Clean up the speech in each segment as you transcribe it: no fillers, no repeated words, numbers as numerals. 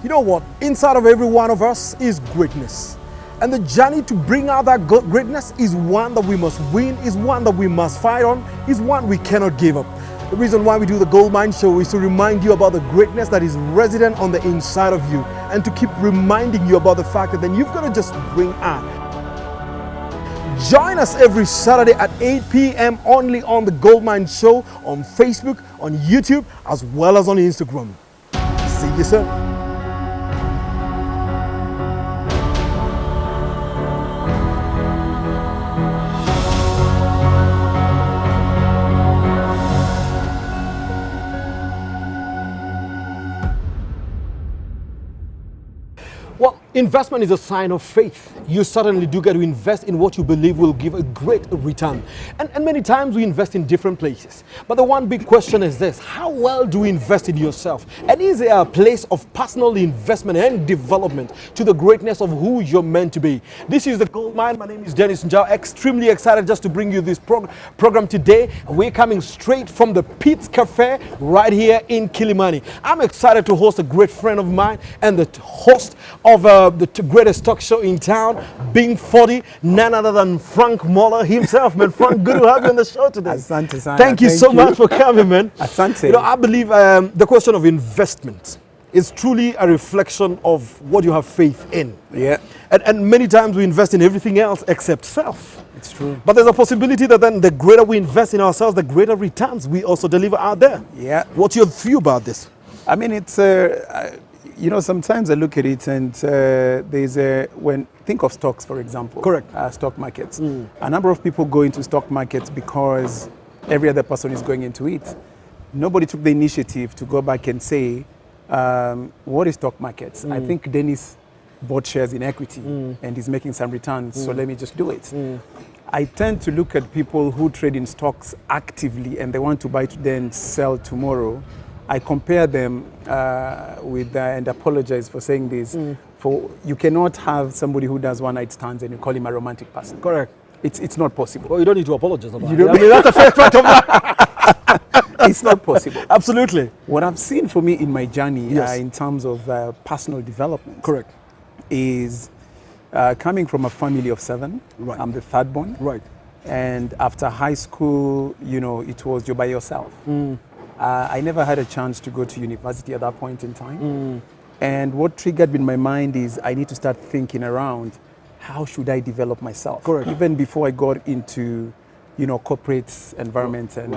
You know what? Inside of every one of us is greatness. And the journey to bring out that greatness is one that we must win, is one that we must fight on, is one we cannot give up. The reason why we do the Goldmine show is to remind you about the greatness that is resident on the inside of you, and to keep reminding you about the fact that then you've got to just bring out. Join us every Saturday at 8 p.m. only on the Goldmine show on Facebook, on YouTube, as well as on Instagram. See you soon. Well, investment is a sign of faith. You certainly do get to invest in what you believe will give a great return. And many times we invest in different places. But the one big question is this: how well do we invest in yourself? And is there a place of personal investment and development to the greatness of who you're meant to be? This is the Goldmine. My name is Njau. Extremely excited just to bring you this program today. We're coming straight from the Pete's Cafe right here in Kilimani. I'm excited to host a great friend of mine and the host of the greatest talk show in town, Being 40, none other than FrankMolla himself. Man, Frank, good to have you on the show today. Asante sana. Thank you so much for coming, man. Asante. You know, I believe the question of investment is truly a reflection of what you have faith in. Yeah. And many times we invest in everything else except self. It's true. But there's a possibility that then the greater we invest in ourselves, the greater returns we also deliver out there. Yeah. What's your view about this? I mean, it's you know, sometimes I look at it and think of stocks, for example. Correct. Stock markets. A number of people go into stock markets because every other person is going into it. Nobody took the initiative to go back and say, what is stock markets? I think Dennis bought shares in equity and is making some returns, so let me just do it. I tend to look at people who trade in stocks actively and they want to buy today and sell tomorrow. I compare them with, and apologize for saying this, for you cannot have somebody who does one night stands and you call him a romantic person. Correct. It's not possible. Well, you don't need to apologize about You it. don't- I mean, that's a fair fact of that. It's not possible. Absolutely. What I've seen for me in my journey Yes. in terms of personal development Correct. is coming from a family of 7. Right. I'm the third born. Right. And after high school, you know, it was you're by yourself. I never had a chance to go to university at that point in time. And what triggered in my mind is I need to start thinking around how should I develop myself? Correct. Even before I got into, you know, corporate environment and,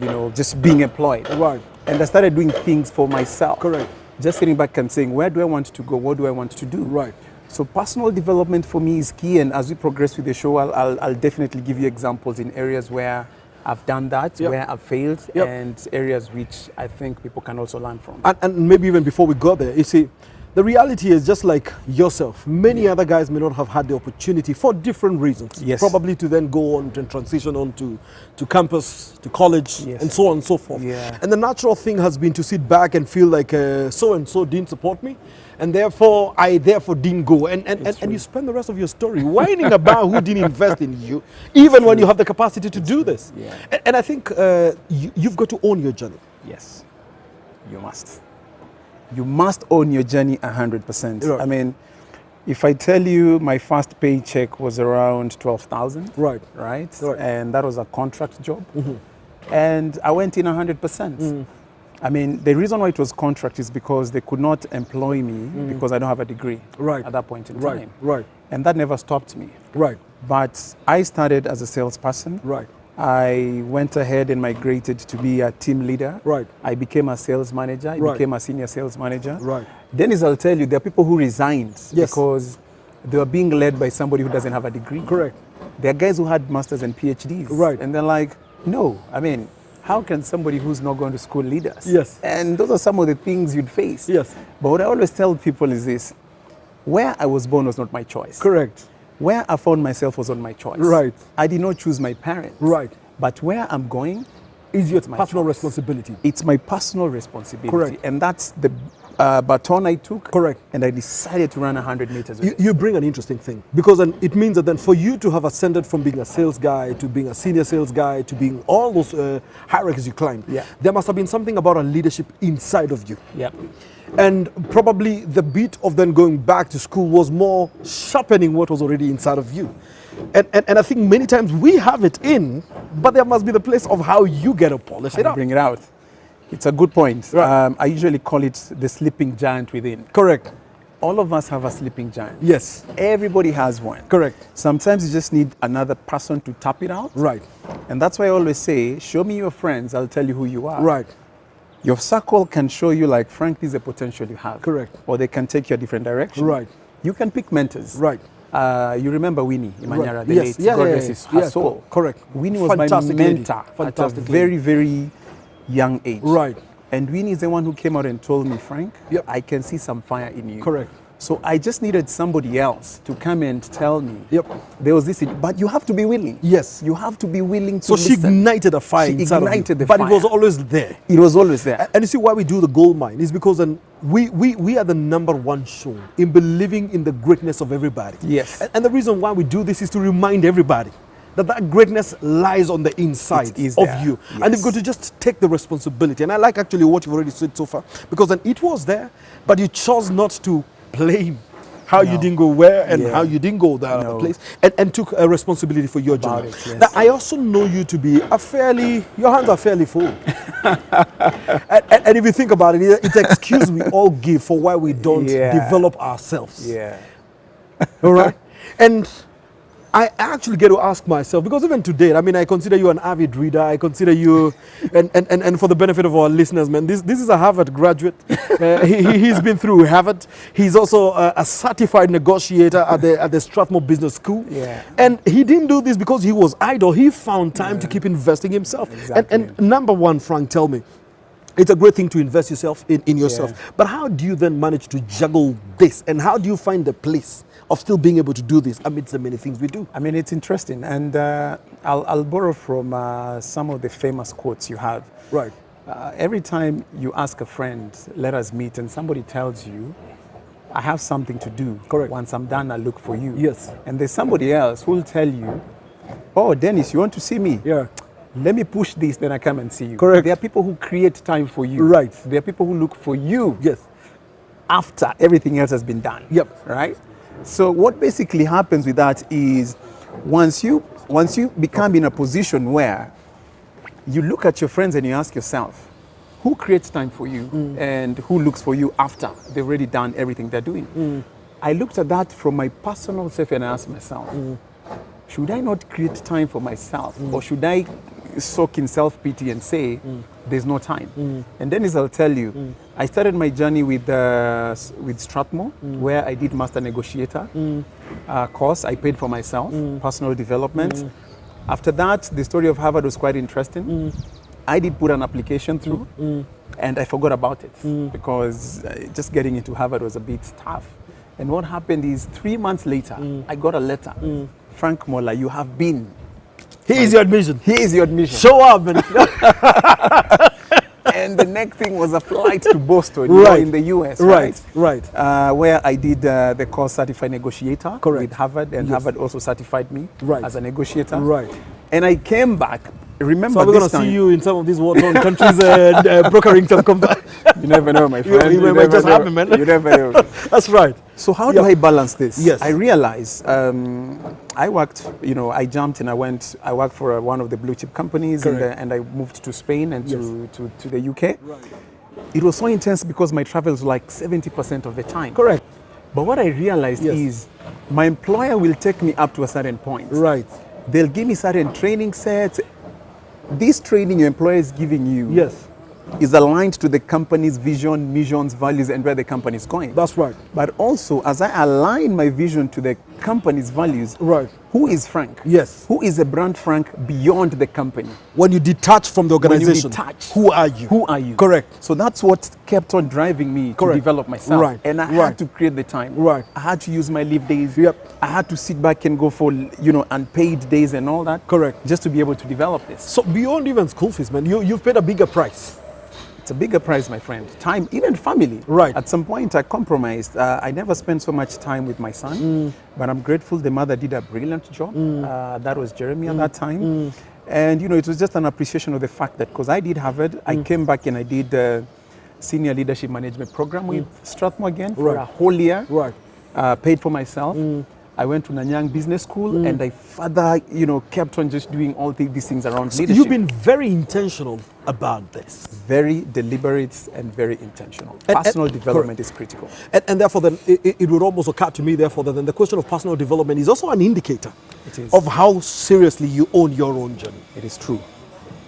you know, just being employed. Right. And I started doing things for myself. Correct. Just sitting back and saying, where do I want to go? What do I want to do? Right. So personal development for me is key, and as we progress with the show, I'll definitely give you examples in areas where I've done that, Yep. where I've failed, Yep. and areas which I think people can also learn from. And maybe even before we go there, you see, the reality is just like yourself, many other guys may not have had the opportunity for different reasons. Yes. Probably to then go on and transition on to campus, to college, Yes. and so on and so forth. Yeah. And the natural thing has been to sit back and feel like so-and-so didn't support me, and therefore I didn't go. And you spend the rest of your story whining about who didn't invest in you, even when you have the capacity to do this. Yeah. And I think you've got to own your journey. Yes, you must. You must own your journey 100%. Right. I mean, if I tell you my first paycheck was around 12,000, Right. right? Right. And that was a contract job. And I went in 100%. I mean, the reason why it was contract is because they could not employ me because I don't have a degree Right. at that point in Right. time. Right. And that never stopped me. Right. But I started as a salesperson. Right. I went ahead and migrated to be a team leader. Right. I became a sales manager. I Right. became a senior sales manager. Right. Dennis, I'll tell you, there are people who resigned Yes. because they were being led by somebody who doesn't have a degree. Correct. There are guys who had masters and PhDs. Right. And they're like, no, I mean, how can somebody who's not going to school lead us? Yes. And those are some of the things you'd face. Yes. But what I always tell people is this: where I was born was not my choice. Correct. Where I found myself was not my choice. Right. I did not choose my parents. Right. But where I'm going Is your my personal choice. responsibility. It's my personal responsibility. Correct. And that's the baton I took. Correct. And I decided to run 100 meters with it. You bring an interesting thing, because then it means that then for you to have ascended from being a sales guy to being a senior sales guy to being all those hierarchies you climbed, Yeah. there must have been something about a leadership inside of you. Yep. And probably the beat of then going back to school was more sharpening what was already inside of you. And I think many times we have it in, but there must be the place of how you get to polish it up. Bring it out. It's a good point. Right. I usually call it the sleeping giant within. Correct. All of us have a sleeping giant. Yes. Everybody has one. Correct. Sometimes you just need another person to tap it out. Right. And that's why I always say, show me your friends, I'll tell you who you are. Right. Your circle can show you, like, Frank, this is a potential you have. Correct. Or they can take you a different direction. Right. You can pick mentors. Right. You remember Winnie Imanyara, Right. the Yes. late, Yeah, God yeah, rest yeah. his her Yeah, soul. correct. Winnie was Fantastic my lady. mentor at a Fantastic lady. very, very young age. Right. And Winnie is the one who came out and told me, Frank, Yep. I can see some fire in you. Correct. So I just needed somebody else to come and tell me, Yep. there was this, but you have to be willing. Yes. You have to be willing to So she listen. ignited a fire She inside ignited of you, the but fire. it was always there. It was always there. And you see why we do the Goldmine is because then we are the number one show in believing in the greatness of everybody. Yes. And the reason why we do this is to remind everybody that greatness lies on the inside It is of there. you. Yes. And you've got to just take the responsibility. And I like actually what you've already said so far, because then it was there, but you chose not to blame how you No. didn't go where and Yeah. how you didn't go that other No. place, and took a responsibility for your About journey. it, yes. Now, I also know you to be your hands are fairly full. and if you think about it, it's an excuse we all give for why we don't Yeah. develop ourselves. Yeah. All right? And I actually get to ask myself, because even today, I mean, I consider you an avid reader. I consider you, and for the benefit of our listeners, man, this is a Harvard graduate. He's been through Harvard. He's also a certified negotiator at the Strathmore Business School. Yeah. And he didn't do this because he was idle. He found time to keep investing himself. Exactly. And number one, Frank, tell me, it's a great thing to invest yourself in yourself. Yeah. But how do you then manage to juggle this? And how do you find the place of still being able to do this amidst the many things we do? I mean, it's interesting. And I'll borrow from some of the famous quotes you have. Right. Every time you ask a friend, let us meet, and somebody tells you, I have something to do. Correct. Once I'm done, I'll look for you. Yes. And there's somebody else who will tell you, oh, Dennis, you want to see me? Yeah. Let me push this, then I come and see you. Correct. There are people who create time for you. Right. There are people who look for you Yes. after everything else has been done. Yep. Right? So what basically happens with that is once you become in a position where you look at your friends and you ask yourself, who creates time for you and who looks for you after they've already done everything they're doing? I looked at that from my personal self and I asked myself, should I not create time for myself or should I soak in self-pity and say there's no time? And then as I'll tell you, I started my journey with Strathmore where I did master negotiator course. I paid for myself, personal development. After that, the story of Harvard was quite interesting. I did put an application through and I forgot about it because just getting into Harvard was a bit tough. And what happened is 3 months later, I got a letter. FrankMolla, you have been. Here is your admission. Here is your admission. Show up, man. And the next thing was a flight to Boston, you know, Right. in the US. Right. Where I did the course certified negotiator Correct. with Harvard, and Yes. Harvard also certified me Right. as a negotiator. Right. And I came back. Remember, So we're going this to time, see you in some of these war-torn countries brokering some company. You never know, my friend. You might never just know. happen, man. You never know. That's right. So how do I balance this? Yes. I realized I worked, I jumped and I worked for one of the blue chip companies and I moved to Spain and to the UK. Right. It was so intense because my travels were like 70% of the time. Correct. But what I realized Yes. is my employer will take me up to a certain point. Right. They'll give me certain training sets. This training your employer is giving you Yes. is aligned to the company's vision, missions, values, and where the company is going. That's right. But also, as I align my vision to the company's values, Right. who is Frank? Yes. Who is a brand Frank beyond the company? When you detach from the When you organization, detach, who are you? Who are you? Correct. So that's what kept on driving me Correct. to develop myself. Right. And I Right. had to create the time. Right. I had to use my leave days. Yep. I had to sit back and go for, unpaid days and all that. Correct. Just to be able to develop this. So beyond even school fees, man, you've paid a bigger price. It's a bigger price, my friend. Time, even family. Right. At some point, I compromised. I never spent so much time with my son, but I'm grateful the mother did a brilliant job. That was Jeremy at that time. And, you know, it was just an appreciation of the fact that because I did Harvard, I came back and I did senior leadership management program with Strathmore again for a whole year. Right. Paid for myself. I went to Njau Business School and I further, you know, kept on just doing all these things around leadership. You've been very intentional about this. Very deliberate and very intentional. Personal development is critical. And therefore, then, it would almost occur to me, therefore, that then the question of personal development is also an indicator of how seriously you own your own journey. It is true.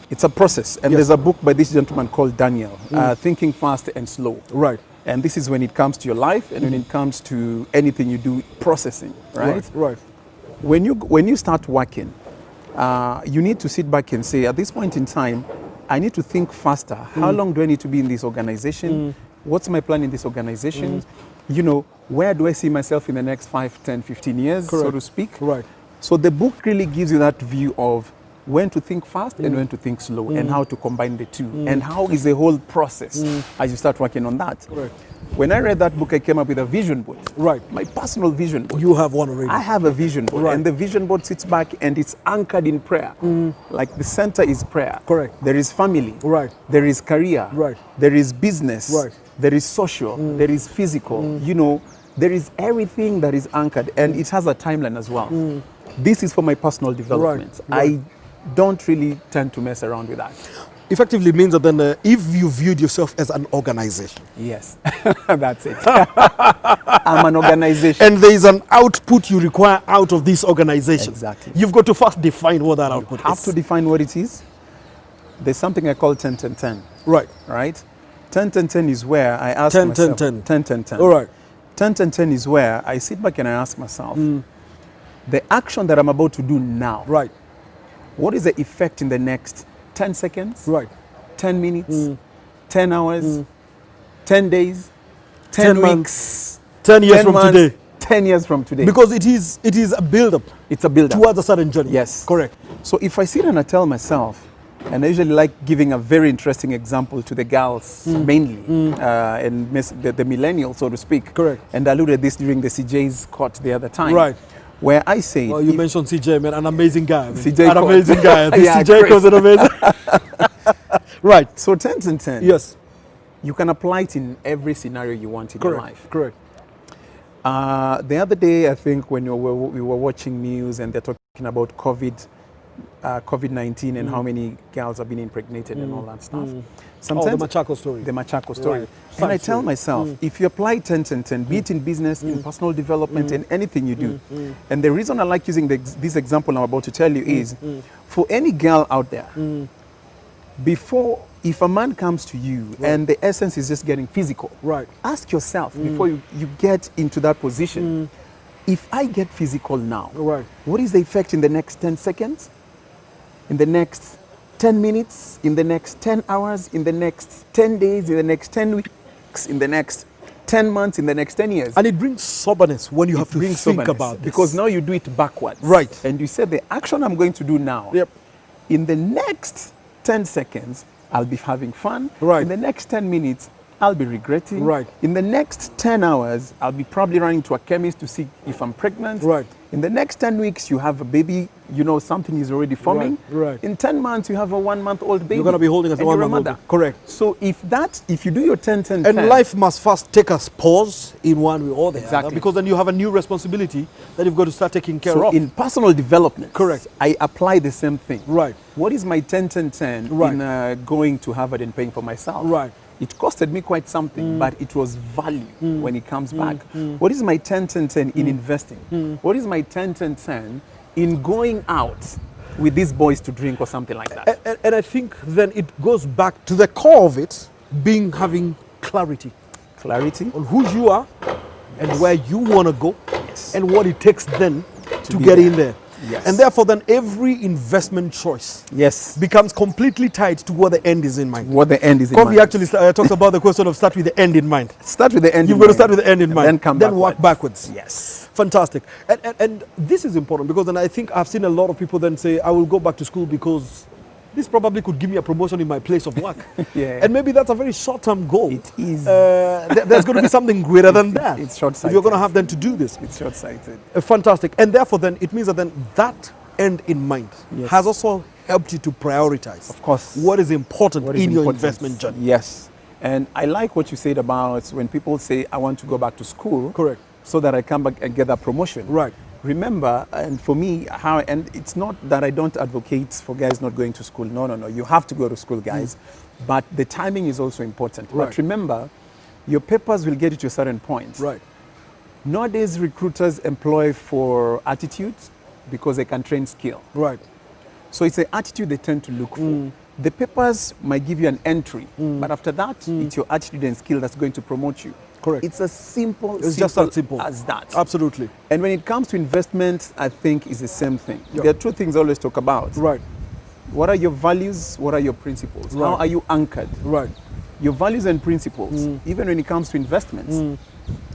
It's a process. And there's a book by this gentleman called Daniel, Thinking Fast and Slow. Right. And this is when it comes to your life and when it comes to anything you do, processing, right? Right. When you start working, you need to sit back and say, at this point in time, I need to think faster. How long do I need to be in this organization? What's my plan in this organization? You know, where do I see myself in the next 5, 10, 15 years, so to speak? Right. So the book really gives you that view of when to think fast and when to think slow and how to combine the two and how is the whole process as you start working on that. Right. When I read that book, I came up with a vision board. Right. My personal vision board. You have one already. I have a vision board, Right. and the vision board sits back and it's anchored in prayer. Like the center is prayer. Correct. There is family. Right. There is career. Right. There is business. Right. There is social. There is physical. You know, there is everything that is anchored, and it has a timeline as well. This is for my personal development. Right. I don't really tend to mess around with that. Effectively means that then if you viewed yourself as an organization. Yes, that's it. I'm an organization. And there is an output you require out of this organization. Exactly. You've got to first define what that output You have is. to define what it is. There's something I call 10-10-10. Right. Right? 10-10-10 is where I ask 10, myself. 10, 10-10-10. All right. 10-10-10 is where I sit back and I ask myself, the action that I'm about to do now, Right. what is the effect in the next 10 seconds? Right. 10 minutes? 10 hours? 10 days? 10 weeks? 10 years 10 from months, today. 10 years from today. Because it is a build-up It's a build-up. towards a certain journey. Yes. Correct. So if I sit and I tell myself, and I usually like giving a very interesting example to the girls mainly, and the millennials, so to speak. Correct. And I alluded this during the CJ's court the other time. Right. Where I say, Well, you mentioned CJ, man, an amazing guy. Man. CJ an amazing guy. This Yeah, CJ Chris. was an amazing. Right. so 10-10-10, Yes. you can apply it in every scenario you want in your life. Correct. The other day, I think when we were watching news and they're talking about COVID-19 and how many girls have been impregnated and all that stuff. Sometimes the Machako story. The Machako story. Right. And I Sad tell story. myself, if you apply 10-10-10, be it in business, in personal development, in anything you do, and the reason I like using this example I'm about to tell you is, for any girl out there, if a man comes to you and the essence is just getting physical, Right. ask yourself before you get into that position, if I get physical now, Right. what is the effect in the next 10 seconds? In the next 10 minutes? In the next 10 hours? In the next 10 days? In the next 10 weeks? In the next 10 months? In the next 10 years? And it brings soberness when you have to think Soberness, about this. because now you do it backwards. Right. And you say the action I'm going to do now, Yep. in the next 10 seconds, I'll be having fun. Right. In the next 10 minutes, I'll be regretting. Right. In the next 10 hours, I'll be probably running to a chemist to see if I'm pregnant. Right. In the next 10 weeks, you have a baby, you know, something is already forming. Right. In 10 months, you have a 1-month-old baby. You're going to be holding as a and you're one-month mother. Correct. So if you do your 10-10-10. And life must first take us pause in one way or the other. Exactly. Because then you have a new responsibility that you've got to start taking care So of. in personal development, Correct. I apply the same thing. Right. What is my 10-10-10 Right. in going to Harvard and paying for myself? Right. It costed me quite something, but it was value when it comes back. What is my 10-10-10 in investing? What is my 10-10-10 in going out with these boys to drink or something like that? And I think then it goes back to the core of it being having clarity Clarity. on who you are and where you want to go and what it takes then to be get there. in there. Yes. And therefore then every investment choice Yes. becomes completely tied to what the end is in mind. What the end is in Kofi mind. actually talks about the question of start with the end in mind. Start with the end You've in got to mind. start with the end in And mind. Then come work backwards. Yes. Fantastic. And this is important because then I think I've seen a lot of people then say, I will go back to school because this probably could give me a promotion in my place of work. Yeah. And maybe that's a very short-term goal. It is. There's going to be something greater than that. It's short-sighted. If you're going to have them to do this. It's short-sighted. Fantastic. And therefore then, it means that then that end in mind Yes. has also helped you to prioritize. Of course. What is important What is in your important. investment journey. Yes. And I like what you said about when people say, I want to go back to school. Correct. So that I come back and get that promotion. Right. Remember, and for me, and it's not that I don't advocate for guys not going to school. No, no, no. You have to go to school, guys. But the timing is also important. Right. But remember, your papers will get you to a certain point. Right. Nowadays, recruiters employ for attitude because they can train skill. Right. So it's the attitude they tend to look for. The papers might give you an entry, but after that, it's your attitude and skill that's going to promote you. Correct. It's as simple, Just that simple as that. Absolutely. And when it comes to investment, I think it's the same thing. Yeah. There are two things I always talk about. Right. What are your values? What are your principles? Right. How are you anchored? Right. Your values and principles, even when it comes to investments.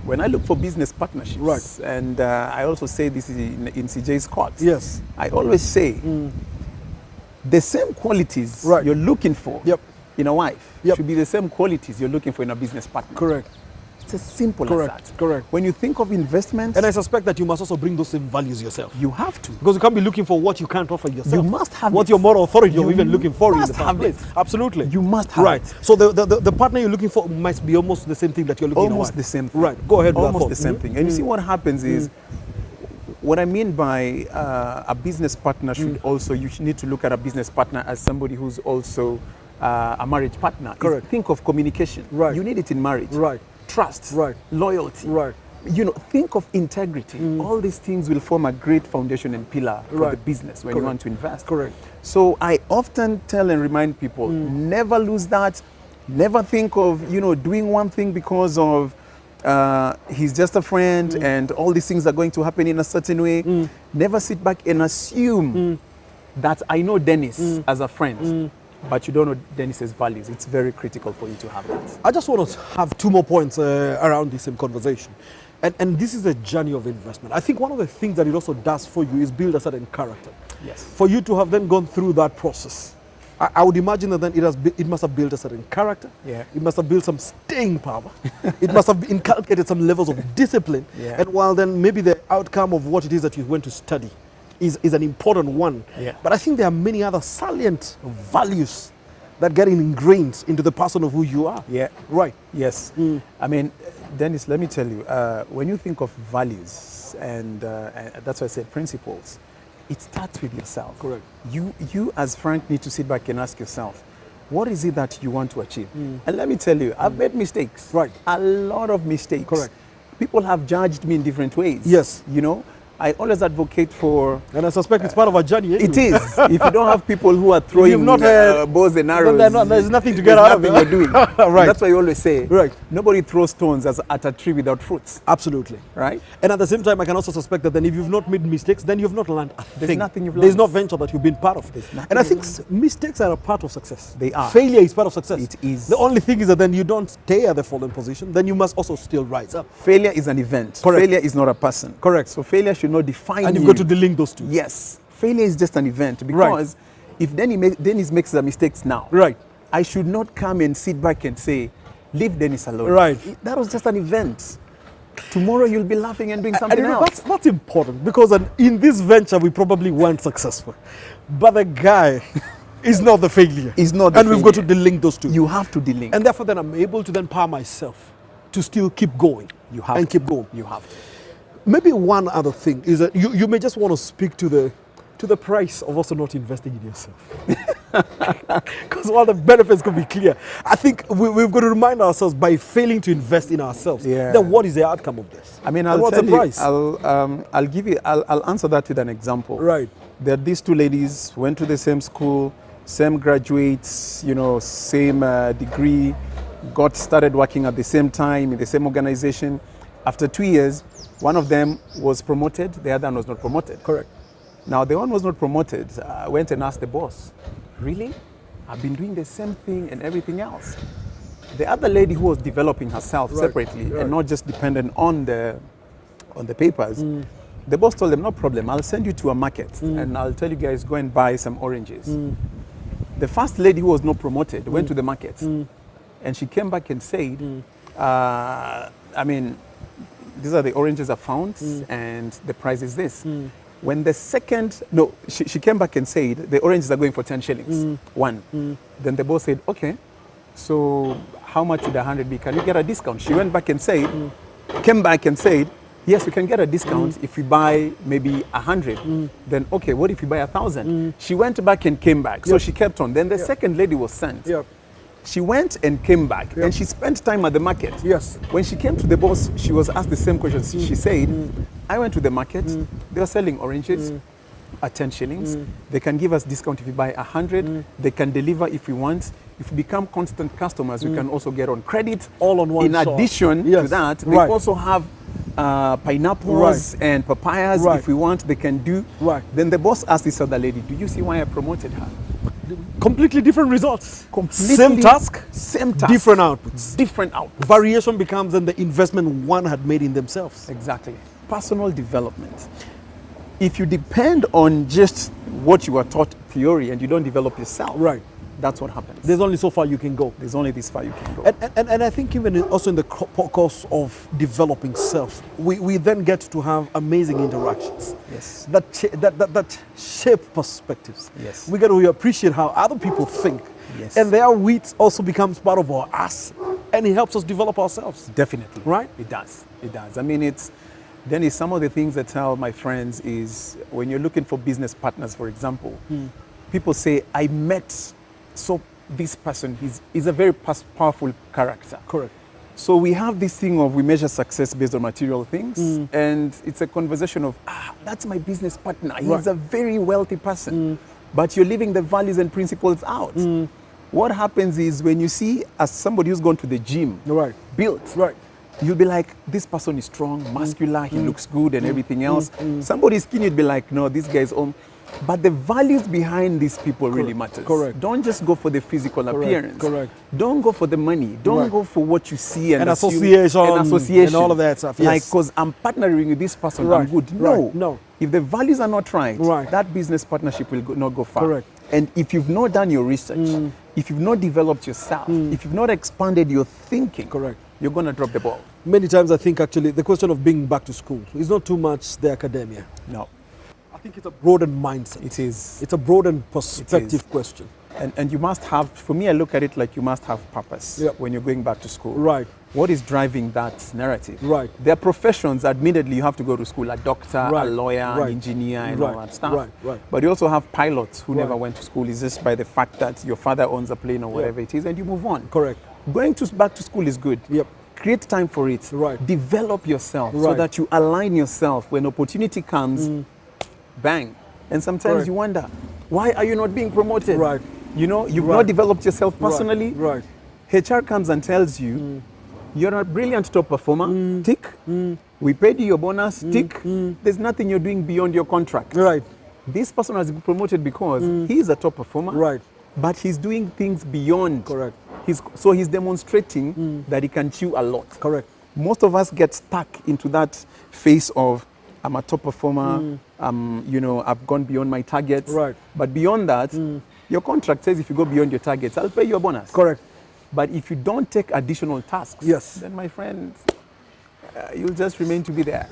When I look for business partnerships, Right. and I also say this in CJ's court, Yes. I always say the same qualities Right. you're looking for Yep. in a wife Yep. should be the same qualities you're looking for in a business partner. Correct. It's as simple Correct. as that. Correct. When you think of investments, And I suspect that you must also bring those same values yourself. you have to. Because you can't be looking for what you can't offer yourself. You must have what it. your moral authority you're You even looking for in must the first have place. it. Absolutely. You must have right. it. So the partner you're looking for must be almost the same thing that you're looking for. Almost the same thing. Right. Go ahead with that Almost thought. the same thing. And you see what happens is, what I mean by a business partner should also, you should need to look at a business partner as somebody who's also a marriage partner. Correct. Think of communication. Right. You need it in marriage. Right. Trust. Right. Loyalty. Right. You know, think of integrity. All these things will form a great foundation and pillar for Right. the business when Correct. you want to invest. Correct. So I often tell and remind people, never lose that. Never think of, doing one thing because of he's just a friend and all these things are going to happen in a certain way. Never sit back and assume that I know Dennis as a friend, but you don't know Dennis's values. It's very critical for you to have that. I just want to have two more points around this same conversation. And this is a journey of investment. I think one of the things that it also does for you is build a certain character. Yes. For you to have then gone through that process, I would imagine that then it must have built a certain character. Yeah. It must have built some staying power. It must have inculcated some levels of discipline. Yeah. And while then maybe the outcome of what it is that you went to study is an important one. Yeah. But I think there are many other salient values that get ingrained into the person of who you are. Yeah. Right. Yes. I mean, Dennis, let me tell you, when you think of values, and that's why I said principles, it starts with yourself. Correct. You as Frank need to sit back and ask yourself, what is it that you want to achieve? And let me tell you, I've made mistakes. Right. A lot of mistakes. Correct. People have judged me in different ways. Yes. I always advocate for... And I suspect it's part of a journey. Anyway. It is. If you don't have people who are throwing you've not, bows and arrows, there's nothing to get out of it. You're doing. Right. That's why you always say, Right. nobody throws stones at a tree without fruits. Absolutely. Right? And at the same time, I can also suspect that then if you've not made mistakes, then you've not learned a thing. nothing you've There's learned. no venture that you've been part of. There's nothing And I you've think mistakes are a part of success. They are. Failure is part of success. It is. The only thing is that then you don't stay at the fallen position, then you must also still rise up. Failure is an event. Correct. Failure is not a person. Correct. So failure should not define And you. you've got to delink those two. Yes. Failure is just an event because if Dennis makes the mistakes now, Right. I should not come and sit back and say, leave Dennis alone. Right. That was just an event. Tomorrow you'll be laughing and doing something And else. that's important because in this venture we probably weren't successful. But the guy is not the failure. He's not the And we've got to failure. delink those two. You have to delink. And therefore then I'm able to then power myself to still keep going. You have and to. keep going. You have to. Maybe one other thing is that you may just want to speak to the price of also not investing in yourself. Because while the benefits could be clear, I think we've got to remind ourselves by failing to invest in ourselves, Yeah. then what is the outcome of this? I mean, And I'll what's tell the you, price? I'll answer that with an example. Right. There are these two ladies, went to the same school, same graduates, same degree, got started working at the same time in the same organization. After 2 years, one of them was promoted, the other one was not promoted. Correct. Now, the one was not promoted, went and asked the boss, really? I've been doing the same thing and everything else. The other lady who was developing herself Right, separately right. and not just dependent on the papers, the boss told them, no problem, I'll send you to a market and I'll tell you guys, go and buy some oranges. The first lady who was not promoted went to the market, and she came back and said, I mean, these are the oranges I found, and the price is this. When the second, no, she came back and said, the oranges are going for 10 shillings, one. Then the boss said, okay, so how much would 100 be? Can you get a discount? She went back and said, came back and said, yes, we can get a discount if we buy maybe 100. Then, okay, what if we buy 1,000? She went back and came back. So she kept on. Then the second lady was sent. She went and came back, and she spent time at the market. Yes. When she came to the boss, she was asked the same question. She said, I went to the market. They were selling oranges at 10 shillings. They can give us discount if we buy 100. They can deliver if we want. If we become constant customers, we can also get on credit. All on one In shot. addition to that, they also have pineapples and papayas. If we want, they can do. Then the boss asked this other lady, do you see why I promoted her? Completely different results. Completely Same task, different outputs. Different outputs. Variation becomes in the investment one had made in themselves. Exactly. Personal development. If you depend on just what you are taught theory and you don't develop yourself, that's what happens. There's only so far you can go. There's only this far you can go. And I think even also in the course of developing self, we then get to have amazing interactions. Yes. That shape perspectives. Yes. We get to appreciate how other people think. Yes. And their wheat also becomes part of our us, and it helps us develop ourselves. Definitely. Right? It does. It does. I mean, then some of the things I tell my friends is when you're looking for business partners, for example, people say, I met this person, he's a very powerful character. Correct. So we have this thing of we measure success based on material things, and it's a conversation of, that's my business partner. He's a very wealthy person, but you're leaving the values and principles out. What happens is when you see as somebody who's gone to the gym, built, you'll be like, this person is strong, muscular, he looks good and everything else. Somebody's skinny, you'd be like, no, this guy's But the values behind these people really matters. Correct. Don't just go for the physical appearance. Don't go for the money. Don't go for what you see and association and all of that stuff. Like, because I'm partnering with this person, I'm good. No. If the values are not right, that business partnership will not go far. Correct. And if you've not done your research, if you've not developed yourself, if you've not expanded your thinking, you're going to drop the ball. Many times I think actually the question of being back to school is not too much the academia. No. I think it's a broadened mindset. It is. It's a broadened perspective question. And you must have, for me, I look at it like you must have purpose when you're going back to school. What is driving that narrative? There are professions, admittedly, you have to go to school, a doctor, a lawyer, an engineer, and all that stuff. But you also have pilots who never went to school. It's just by the fact that your father owns a plane or whatever it is, and you move on. Going back to school is good. Create time for it. Develop yourself so that you align yourself when opportunity comes. Bang. And sometimes you wonder, why are you not being promoted? You know, you've not developed yourself personally. HR comes and tells you, you're a brilliant top performer, tick. We paid you your bonus, tick. There's nothing you're doing beyond your contract. This person has been promoted because he is a top performer, but he's doing things beyond. So he's demonstrating that he can chew a lot. Most of us get stuck into that phase of, I'm a top performer, you know, I've gone beyond my targets. But beyond that, your contract says if you go beyond your targets, I'll pay you a bonus. But if you don't take additional tasks, then my friend, you'll just remain to be there.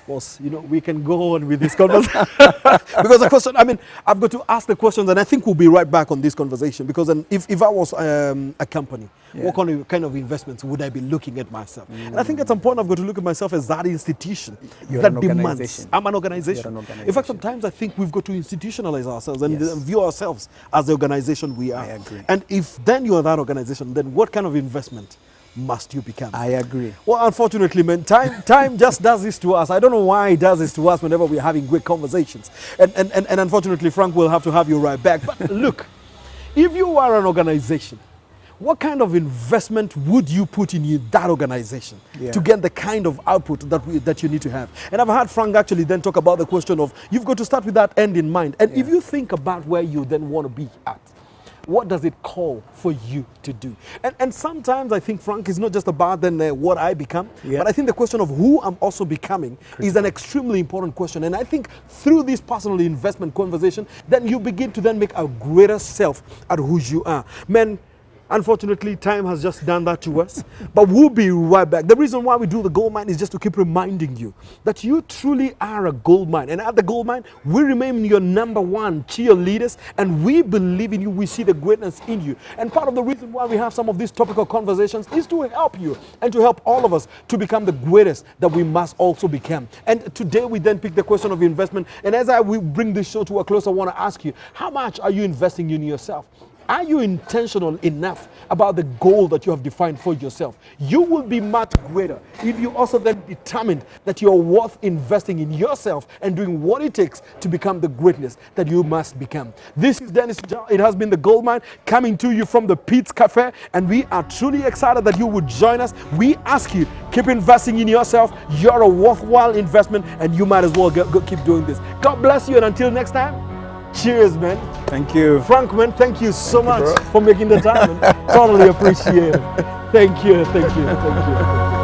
Boss, you know, we can go on with this conversation. Because the question, I mean, I've got to ask the questions, and I think we'll be right back on this conversation. Because then if I was a company, what kind of investments would I be looking at myself? And I think at some point I've got to look at myself as that institution that demands. I'm an organization. In fact, sometimes I think we've got to institutionalize ourselves and view ourselves as the organization we are. I agree. And if then you are that organization, then what kind of investment must you become? I agree. Well, unfortunately, man, time just does this to us. I don't know why it does this to us whenever we're having great conversations. And unfortunately, Frank will have to have you right back. But look, if you are an organization, what kind of investment would you put in that organization to get the kind of output that you need to have? And I've heard Frank actually then talk about the question of you've got to start with that end in mind. And if you think about where you then want to be at, What does it call for you to do? And sometimes I think, Frank, it's not just about then what I become, but I think the question of who I'm also becoming is an extremely important question. And I think through this personal investment conversation, then you begin to then make a greater self at who you are. Man, unfortunately, time has just done that to us, but we'll be right back. The reason why we do the Goldmine is just to keep reminding you that you truly are a goldmine. And at the Goldmine, we remain your #1 cheerleaders, and we believe in you. We see the greatness in you. And part of the reason why we have some of these topical conversations is to help you and to help all of us to become the greatest that we must also become. And today we then pick the question of investment. And as we bring this show to a close, I want to ask you, how much are you investing in yourself? Are you intentional enough about the goal that you have defined for yourself? You will be much greater if you also then determined that you are worth investing in yourself and doing what it takes to become the greatness that you must become. This is Dennis Njau. It has been the Goldmine coming to you from the Pete's Cafe, and we are truly excited that you would join us. We ask you, keep investing in yourself. You're a worthwhile investment, and you might as well go keep doing this. God bless you, and until next time, cheers, man. Thank you. Frank, man, thank you so much for making the time. Man. Totally appreciate it. Thank you, thank you, thank you.